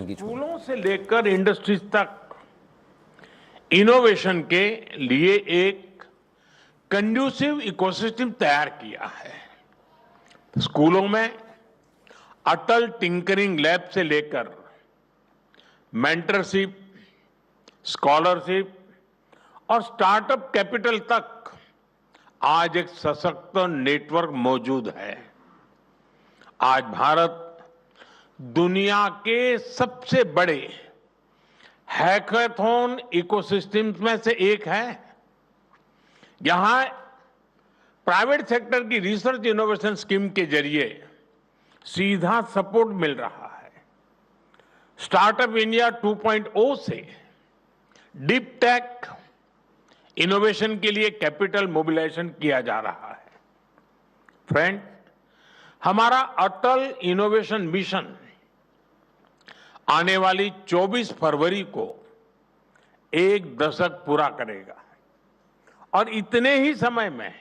की छूट। स्कूलों से लेकर इंडस्ट्रीज तक इनोवेशन के लिए एक कंड्यूसिव इकोसिस्टम तैयार किया है। स्कूलों में अटल टिंकरिंग लैब से लेकर मेंटरशिप, स्कॉलरशिप और स्टार्टअप कैपिटल तक आज एक सशक्त नेटवर्क मौजूद है। आज भारत दुनिया के सबसे बड़े हैकाथॉन इकोसिस्टम्स में से एक है। यहां प्राइवेट सेक्टर की रिसर्च इनोवेशन स्कीम के जरिए सीधा सपोर्ट मिल रहा है। स्टार्टअप इंडिया 2.0 से डीप टेक इनोवेशन के लिए कैपिटल मोबिलाइजेशन किया जा रहा है। फ्रेंड, हमारा अटल इनोवेशन मिशन आने वाली 24 फरवरी को 1 दशक पूरा करेगा और इतने ही समय में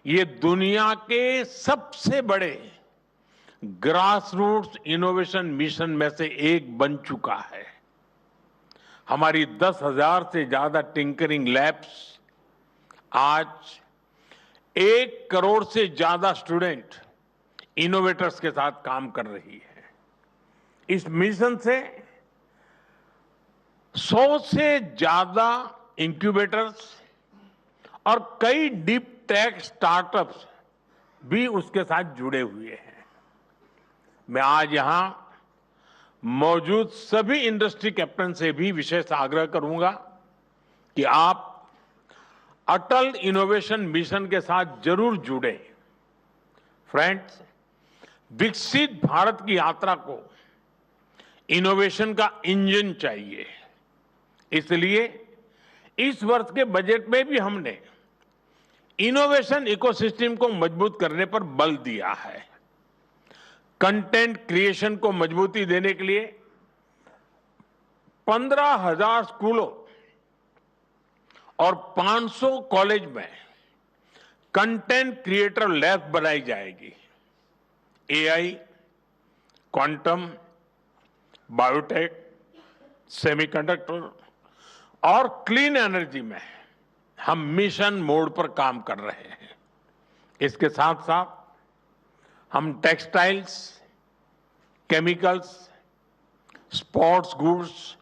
ये दुनिया के सबसे बड़े ग्रास रूट्स इनोवेशन मिशन में से एक बन चुका है। हमारी 10,000 से ज्यादा टिंकरिंग लैब्स आज 1 करोड़ से ज्यादा स्टूडेंट इनोवेटर्स के साथ काम कर रही है। इस मिशन से 100 से ज्यादा इंक्यूबेटर्स और कई डीप टेक स्टार्टअप्स भी उसके साथ जुड़े हुए हैं। मैं आज यहां मौजूद सभी इंडस्ट्री कैप्टन से भी विशेष आग्रह करूंगा कि आप अटल इनोवेशन मिशन के साथ जरूर जुड़ें। फ्रेंड्स, विकसित भारत की यात्रा को इनोवेशन का इंजन चाहिए। इसलिए इस वर्ष के बजट में भी हमने इनोवेशन इकोसिस्टम को मजबूत करने पर बल दिया है। कंटेंट क्रिएशन को मजबूती देने के लिए 15,000 स्कूलों और 500 कॉलेज में कंटेंट क्रिएटर लैब बनाई जाएगी। एआई, क्वांटम, बायोटेक, सेमीकंडक्टर और क्लीन एनर्जी में हम मिशन मोड पर काम कर रहे हैं। इसके साथ साथ हम textiles, chemicals, sports goods,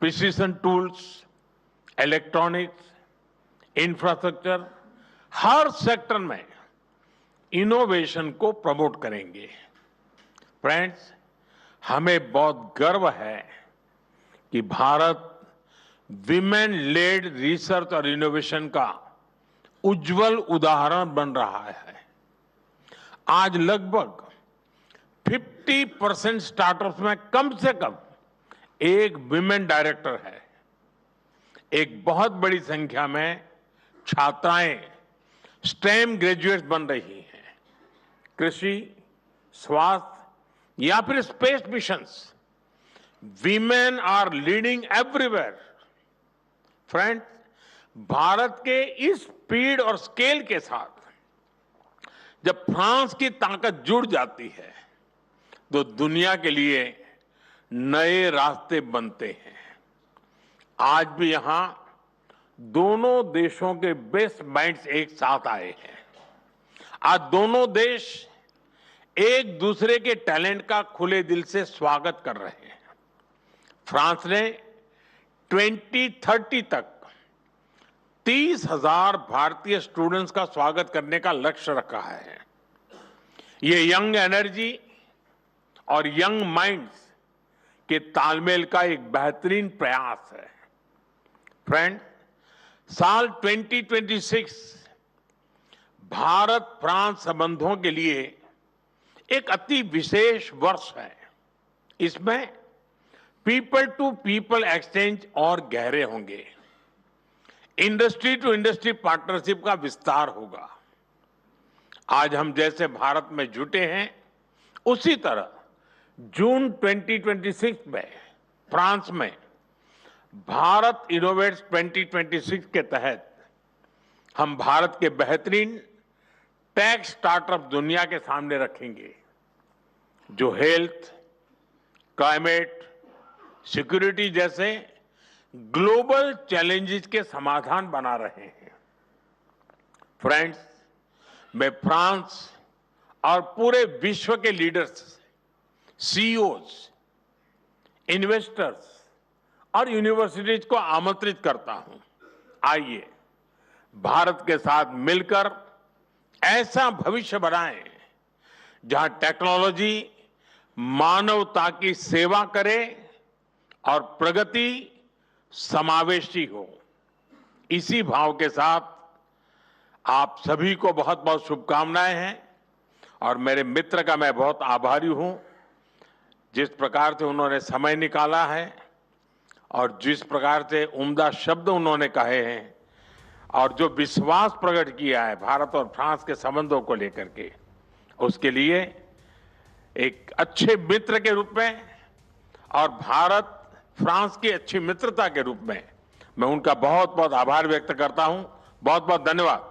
precision tools, electronics, infrastructure, हर सेक्टर में इनोवेशन को प्रमोट करेंगे। फ्रेंड्स, हमें बहुत गर्व है कि भारत विमेन लेड रिसर्च और इनोवेशन का उज्जवल उदाहरण बन रहा है। आज लगभग 50% स्टार्टअप्स में कम से कम एक विमेन डायरेक्टर है। एक बहुत बड़ी संख्या में छात्राएं स्टेम ग्रेजुएट्स बन रही हैं। कृषि, स्वास्थ्य या फिर space missions, women are leading everywhere. Friends, Bharat के इस स्पीड और स्केल के साथ जब फ्रांस की ताकत जुड़ जाती है तो दुनिया के लिए नए रास्ते बनते हैं। आज भी यहां दोनों देशों के बेस्ट माइंड्स एक साथ आए हैं। आज दोनों देश एक दूसरे के टैलेंट का खुले दिल से स्वागत कर रहे हैं। फ्रांस ने 2030 तक 30,000 भारतीय स्टूडेंट्स का स्वागत करने का लक्ष्य रखा है। ये यंग एनर्जी और यंग माइंड्स के तालमेल का एक बेहतरीन प्रयास है। फ्रेंड, साल 2026 भारत फ्रांस संबंधों के लिए एक अति विशेष वर्ष है। इसमें पीपल टू पीपल एक्सचेंज और गहरे होंगे। इंडस्ट्री टू इंडस्ट्री पार्टनरशिप का विस्तार होगा। आज हम जैसे भारत में जुटे हैं, उसी तरह जून 2026 में फ्रांस में भारत इनोवेट्स 2026 के तहत हम भारत के बेहतरीन टेक स्टार्टअप दुनिया के सामने रखेंगे, जो हेल्थ, क्लाइमेट, सिक्योरिटी जैसे ग्लोबल चैलेंजेस के समाधान बना रहे हैं। फ्रेंड्स, मैं फ्रांस और पूरे विश्व के लीडर्स, सीईओज, इन्वेस्टर्स और यूनिवर्सिटीज को आमंत्रित करता हूं। आइए भारत के साथ मिलकर ऐसा भविष्य बनाएं जहां टेक्नोलॉजी मानवता की सेवा करे और प्रगति समावेशी हो। इसी भाव के साथ आप सभी को बहुत बहुत शुभकामनाएं हैं और मेरे मित्र का मैं बहुत आभारी हूं, जिस प्रकार से उन्होंने समय निकाला है और जिस प्रकार से उम्दा शब्द उन्होंने कहे हैं और जो विश्वास प्रकट किया है भारत और फ्रांस के संबंधों को लेकर के, उसके लिए एक अच्छे मित्र के रूप में और भारत फ्रांस की अच्छी मित्रता के रूप में मैं उनका बहुत बहुत आभार व्यक्त करता हूं। बहुत बहुत धन्यवाद।